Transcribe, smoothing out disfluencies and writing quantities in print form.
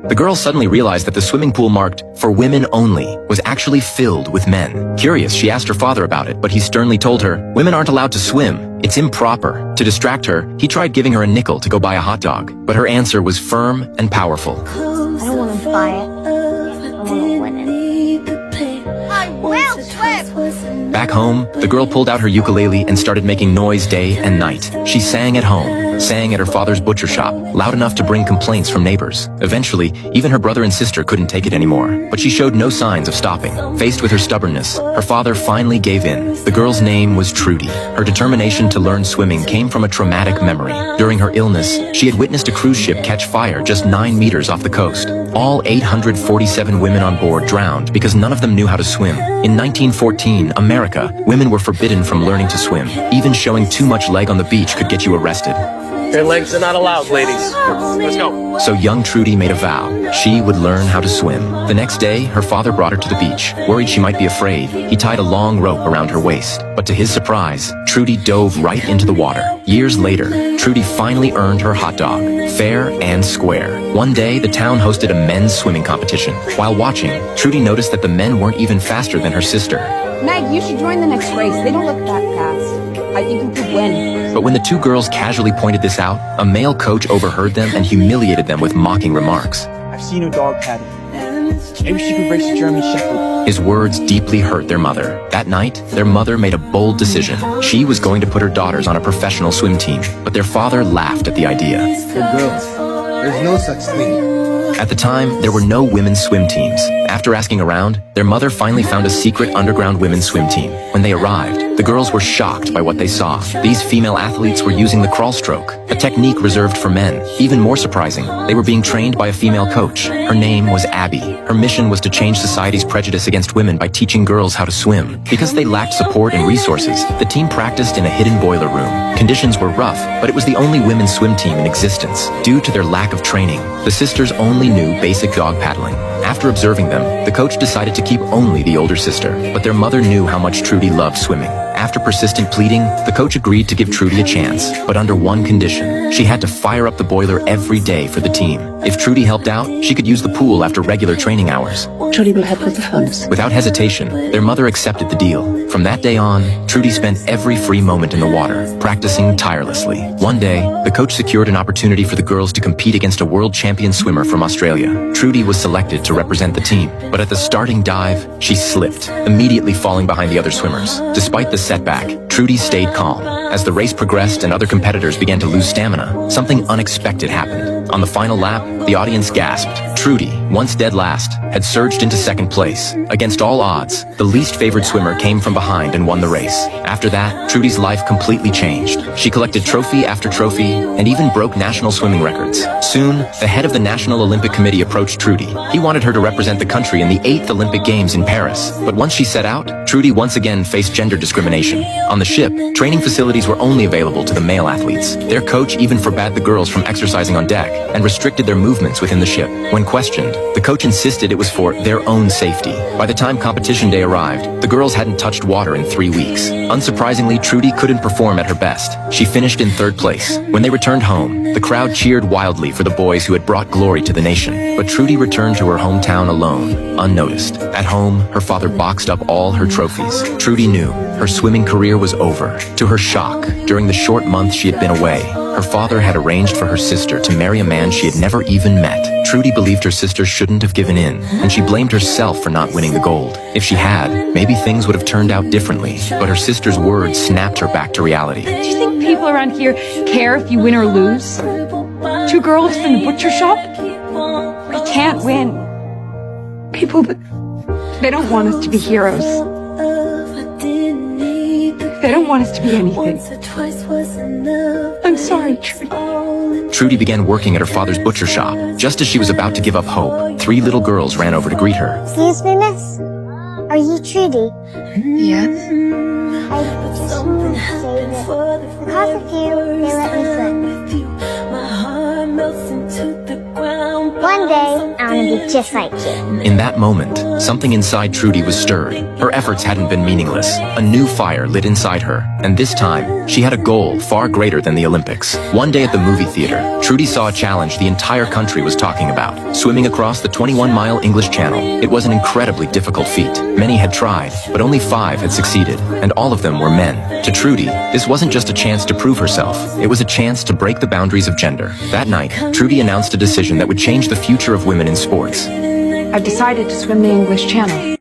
The girl suddenly realized that the swimming pool marked "For Women Only" was actually filled with men. Curious, she asked her father about it, but he sternly told her, "Women aren't allowed to swim. It's improper." To distract her, he tried giving her a nickel to go buy a hot dog, but her answer was firm and powerful. I don't want to buy it. I want to win it. I will swim! Back home, the girl pulled out her ukulele and started making noise day and night. She sang at home, sang at her father's butcher shop, loud enough to bring complaints from neighbors. Eventually, even her brother and sister couldn't take it anymore, but she showed no signs of stopping. Faced with her stubbornness, her father finally gave in. The girl's name was Trudy. Her determination to learn swimming came from a traumatic memory. During her illness, she had witnessed a cruise ship catch fire just 9 meters off the coast. All 847 women on board drowned because none of them knew how to swim. In 1914, America, women were forbidden from learning to swim. Even showing too much leg on the beach could get you arrested. Your legs are not allowed, ladies. Let's go. So young Trudy made a vow. She would learn how to swim. The next day, her father brought her to the beach. Worried she might be afraid, he tied a long rope around her waist. But to his surprise, Trudy dove right into the water. Years later, Trudy finally earned her hot dog, fair and square. One day, the town hosted a men's swimming competition. While watching, Trudy noticed that the men weren't even faster than her sister. Meg, you should join the next race. They don't look that fast. I think you could win. But when the two girls casually pointed this out, a male coach overheard them and humiliated them with mocking remarks. I've seen her dog paddle. Maybe she could race a German Shepherd. His words deeply hurt their mother. That night, their mother made a bold decision. She was going to put her daughters on a professional swim team, but their father laughed at the idea. For girls, there's no such thing. At the time, there were no women's swim teams. After asking around, their mother finally found a secret underground women's swim team. When they arrived, the girls were shocked by what they saw. These female athletes were using the crawl stroke, a technique reserved for men. Even more surprising, they were being trained by a female coach. Her name was Abby. Her mission was to change society's prejudice against women by teaching girls how to swim. Because they lacked support and resources, the team practiced in a hidden boiler room. Conditions were rough, but it was the only women's swim team in existence. Due to their lack of training, the sisters only knew basic dog paddling. After observing them, the coach decided to keep only the older sister, but their mother knew how much Trudy loved swimming. After persistent pleading, the coach agreed to give Trudy a chance, but under one condition. She had to fire up the boiler every day for the team. If Trudy helped out, she could use the pool after regular training hours. Trudy will help with the funds. Without hesitation, their mother accepted the deal. From that day on, Trudy spent every free moment in the water, practicing tirelessly. One day, the coach secured an opportunity for the girls to compete against a world champion swimmer from Australia. Trudy was selected to represent the team, but at the starting dive, she slipped, immediately falling behind the other swimmers. Despite the setback, Trudy stayed calm. As the race progressed and other competitors began to lose stamina, something unexpected happened. On the final lap, the audience gasped. Trudy, once dead last, had surged into second place. Against all odds, the least favored swimmer came from behind and won the race. After that, Trudy's life completely changed. She collected trophy after trophy and even broke national swimming records. Soon, the head of the National Olympic Committee approached Trudy. He wanted her to represent the country in the 8th Olympic Games in Paris. But once she set out, Trudy once again faced gender discrimination. On the ship, training facilities were only available to the male athletes. Their coach even forbade the girls from exercising on deck and restricted their movements within the ship. When questioned, the coach insisted it was for their own safety. By the time competition day arrived, the girls hadn't touched water in 3 weeks. Unsurprisingly, Trudy couldn't perform at her best. She finished in 3rd place. When they returned home, the crowd cheered wildly for the boys who had brought glory to the nation. But Trudy returned to her hometown alone, unnoticed. At home, her father boxed up all her trophies. Trudy knew her swimming career was over. To her shock, during the short month she had been away, her father had arranged for her sister to marry a man she had never even met. Trudy believed her sister shouldn't have given in, and she blamed herself for not winning the gold. If she had, maybe things would have turned out differently, but her sister's words snapped her back to reality. Do you think people around here care if you win or lose? 2 girls from the butcher shop? We can't win. People, they don't want us to be heroes. They don't want us to be anything. I'm sorry, Trudy. Trudy began working at her father's butcher shop. Just as she was about to give up hope, 3 little girls ran over to greet her. Excuse me, miss? Are you Trudy? Yes? I just want to say that because of you, they let me swim. My heart melts into the ground. One day, I want to be just like you. In that moment, something inside Trudy was stirred. Her efforts hadn't been meaningless. A new fire lit inside her, and this time, she had a goal far greater than the Olympics. One day at the movie theater, Trudy saw a challenge the entire country was talking about: swimming across the 21-mile English Channel. It was an incredibly difficult feat. Many had tried, but only 5 had succeeded, and all of them were men. To Trudy, this wasn't just a chance to prove herself. It was a chance to break the boundaries of gender. That night, Trudy announced a decision that would change the future of women in sports. I've decided to swim the English Channel.